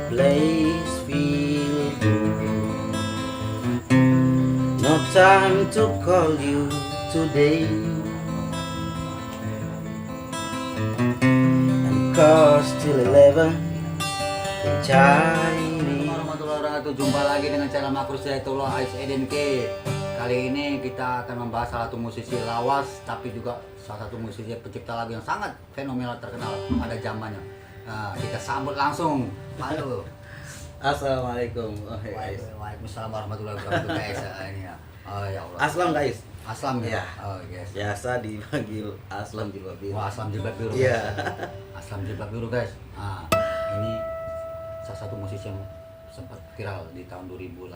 place feel good. No time to call you today. And cause till 11 in Chinese. Warahmatullahi wabarakatuh. Jumpa lagi dengan channel Makrus Zaitullah Ais Edenk. Kali ini kita akan membahas salah satu musisi lawas, tapi juga salah satu musisi pencipta lagu yang sangat fenomenal terkenal pada zamannya. Nah, kita sambut langsung. Halo. Assalamualaikum. Waalaikumsalam warahmatullahi wabarakatuh guys. Ini ya. Oh ya Allah. Aslam guys. Aslam ya. Ya. Oh guys. Biasa dipanggil Aslam Jilbab Biru. Wah, Aslam Jilbab Biru. Iya. Aslam Jilbab Biru guys. Nah, ini salah satu musisi yang sempat viral di tahun 2018.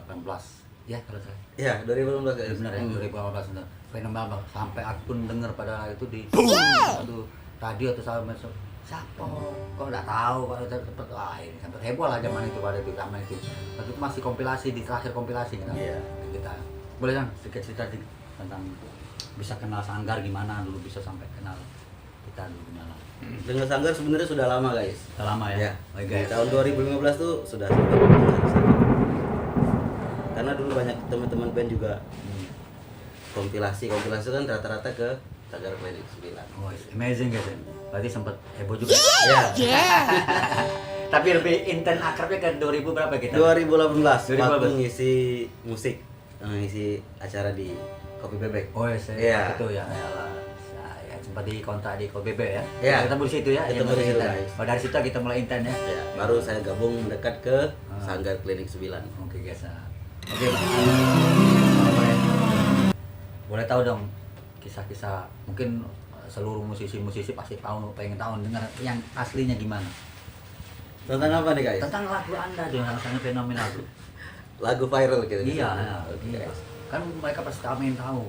Ya, kalau saya. Ya, 2018 guys. Benar ya, 2018 benar. Fenomenal banget. Sampai akun denger pada itu di satu radio atau salah mesot. Siapa? Kok nggak tahu? Kok sempat ini sempat heboh lah zaman itu pada itu zaman itu. Waktu itu masih kompilasi di terakhir kompilasi kita. Iya. Kita boleh kan sedikit cerita tentang bisa kenal Sanggar gimana dulu bisa sampai kenal kita dulu gimana. Dengan Sanggar sebenarnya sudah lama guys. Udah lama ya. Ya. Oh, Di guys. tahun 2015 tuh sudah sempat dengar Sanggar. Karena dulu banyak teman-teman band juga kompilasi kan rata-rata ke Sanggar Klinik 9. Oh, amazing guys. Berarti sempat heboh juga. Ya. Tapi lebih intens akrabnya ke 2000 berapa kita? 2018 2018. waktu ngisi musik, ngisi acara di Kopi Bebek. Oh ya, saya Iya. itu ya. Saya sempat dikontak di KBB ya. Iya. Kita di situ ya. Ketemu yang di situ, intens. guys. Oh, dari situ kita mulai intens ya. Ya, baru saya gabung mendekat ke Sanggar Klinik 9. Oke guys. Oke. Boleh tahu dong kisah-kisah mungkin seluruh musisi-musisi pasti tahu pengen tahu dengar yang aslinya gimana. Tentang apa nih guys? Tentang lagu Anda dong yang sangat fenomenal tuh. Lagu viral gitu. Iya, ya, Oke, iya. guys. Kan mereka pasti pengen tahu.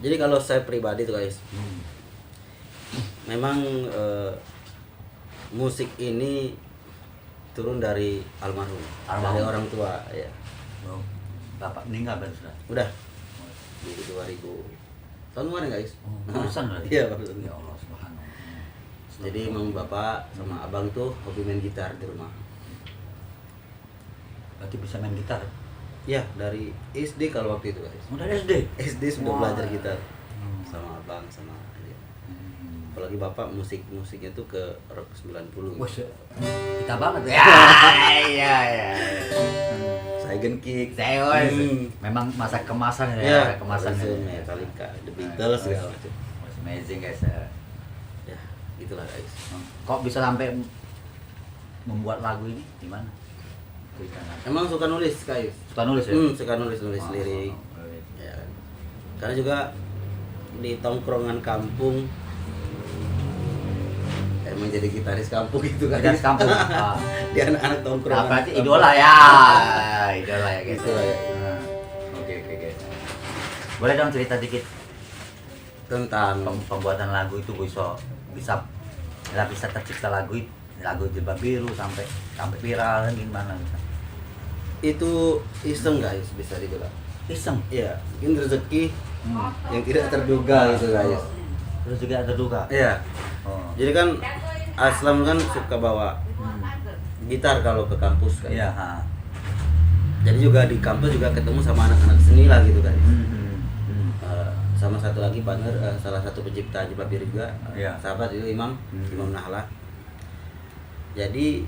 Jadi kalau saya pribadi tuh guys, memang musik ini turun dari almarhum, dari orang tua ya. Oh, Bapak meninggal berarti sudah. Udah di 2000 tahun kemarin guys. Oh, barusan berarti? Iya, barusan. Ya Allah subhanallah. Jadi emang bapak sama abang tuh hobi main gitar di rumah. Berarti bisa main gitar. Ya, dari SD kalau waktu itu guys. Udah dari SD. SD sudah Wah. belajar gitar Hmm. sama abang sama ya. Hmm. Apalagi bapak musiknya tuh ke rock 90. Wah, kita banget ya. Iya, iya. Saigon Kick. Saya memang masa kemasan ya, Ya, kemasan Metallica, The Beatles segala macam. Amazing guys ya. Ya, gitulah guys. Kok bisa sampai membuat lagu ini gimana? Ceritanya. Emang suka nulis guys. Suka nulis ya? Suka nulis lirik. Ya. Karena juga di tongkrongan kampung emang jadi gitaris kampung gitu kan. Gitaris kampung. Ah. Dia anak-anak tongkrongan. Nah, berarti idola ya. Idola ya guys. Idola ya. Nah, Oke guys. Boleh dong cerita dikit Tentang pembuatan lagu itu bisa tercipta lagu Jilbab Biru sampai viral gimana gitu. itu iseng guys bisa dibilang. Iseng. Iya, mungkin rezeki yang tidak terduga gitu guys. Terus juga ada duga. Iya. Oh. Jadi kan Aslam kan suka bawa gitar kalau ke kampus kan. Iya, ha. Jadi juga di kampus juga ketemu sama anak-anak seni lah gitu guys. Sama satu lagi partner salah satu pencipta Jilbab Biru juga, Iya. sahabat itu Imam Nahla. Jadi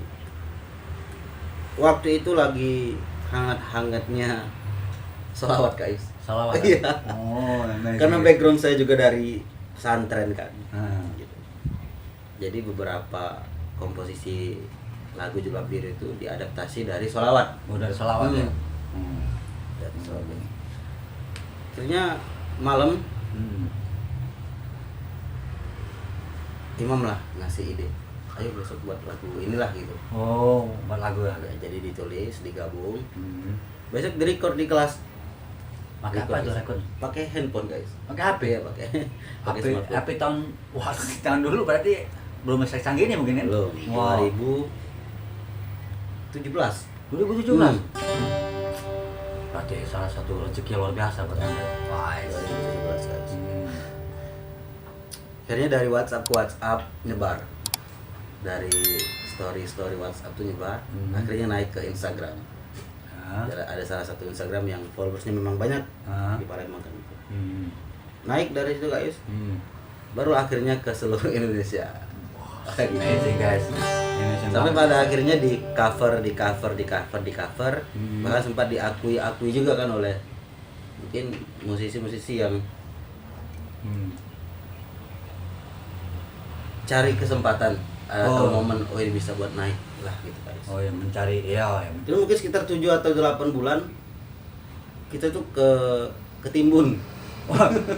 waktu itu lagi hangat-hangatnya sholawat guys. Salawat. Iya. Oh, amazing. Karena background saya juga dari pesantren kan. Hmm. Gitu. Jadi beberapa komposisi lagu Jilbab Biru itu diadaptasi dari sholawat. Oh, dari salawat ya. Dari sholawat. Akhirnya malam Imam lah ngasih ide, ayo besok buat lagu inilah gitu. Oh, buat lagu ya. Jadi ditulis, digabung, besok direcord di kelas. Pakai apa tuh rekod? Pakai handphone guys. Pakai HP Ya pakai smartphone. HP tahun tahun dulu berarti belum canggih ini mungkin kan? Belum. Wow. 2017. 2017. Berarti salah satu rezeki luar biasa buat Anda. Wah, 2017 guys. Akhirnya dari WhatsApp ke WhatsApp nyebar. Dari story WhatsApp tuh nyebar, akhirnya naik ke Instagram. Ada salah satu Instagram yang followersnya memang banyak di Palembang kan itu. Naik dari situ guys, baru akhirnya ke seluruh Indonesia. Amazing guys. Sampai pada akhirnya di cover, bahkan sempat diakui juga kan oleh mungkin musisi-musisi yang cari kesempatan atau momen ini bisa buat naik lah gitu guys. Oh ya, mencari ya. Itu mungkin sekitar 7 atau 8 bulan kita tuh ketimbun.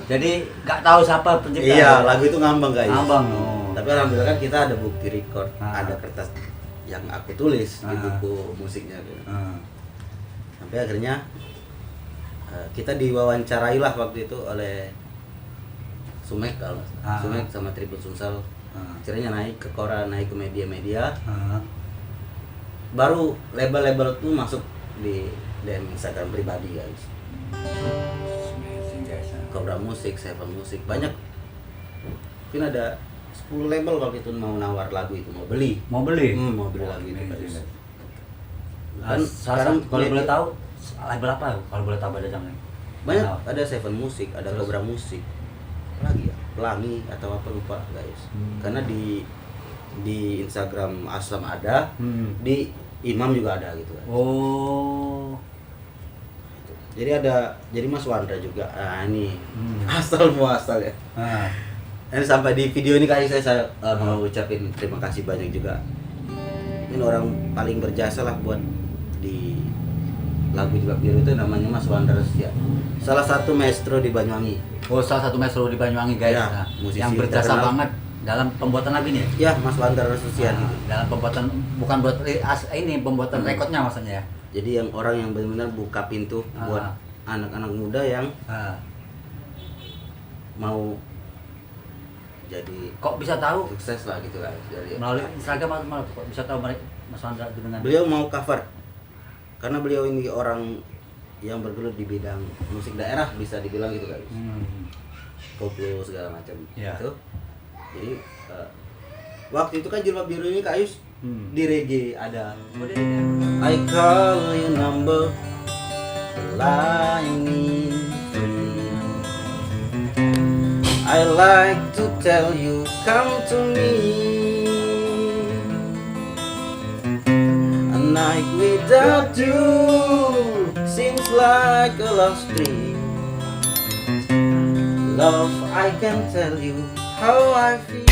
Jadi nggak tahu siapa pencipta. Iya, lagu itu ngambang guys. Ngambang. Tapi alhamdulillah kan kita ada bukti record, ada kertas yang aku tulis di buku musiknya gitu. Sampai akhirnya kita diwawancarai lah waktu itu oleh Sumek kalau Sumek sama Tribun Sumsel. Akhirnya naik ke koran, naik ke media-media. Baru label-label tuh masuk di DM Instagram pribadi guys. Cobra Musik, Seven Musik, banyak. Mungkin ada 10 label waktu itu mau nawar lagu itu, mau beli lagu itu guys. Kan sekarang kalau boleh tahu label apa kalau boleh tahu pada zamannya? Banyak, ada Seven Musik, ada Cobra Musik, lagi ya, Pelangi atau apa lupa guys. Karena di Instagram Aslam ada, di Imam juga ada gitu guys. Jadi Mas Wandra juga, ini asal muasal ya. Dan sampai di video ini kali saya mau ucapin terima kasih banyak juga. Ini orang paling berjasa lah buat di lagu Jilbab Biru itu, namanya Mas Wandra ya. Salah satu maestro di Banyuwangi. Salah satu maestro di Banyuwangi guys. Ya, yang berjasa terkenal banget dalam pembuatan lagu ini. Ya, Mas Wandra Susian. Dalam pembuatan, bukan buat ini pembuatan rekodnya maksudnya ya. Jadi yang orang yang benar-benar buka pintu buat anak-anak muda yang mau jadi kok bisa tahu sukses lah gitu kan. Jadi melalui Instagram malah kok bisa tahu mereka Mas Wandra dengan beliau mau cover karena beliau ini orang yang bergelut di bidang musik daerah, bisa dibilang gitu guys. Koplo segala macam gitu. Jadi waktu itu kan Jilbab Biru ini Kak Ayus di reggae ada I call your number lying in dream. I like to tell you come to me. A night without you seems like a lost dream. Love, I can tell you how I feel.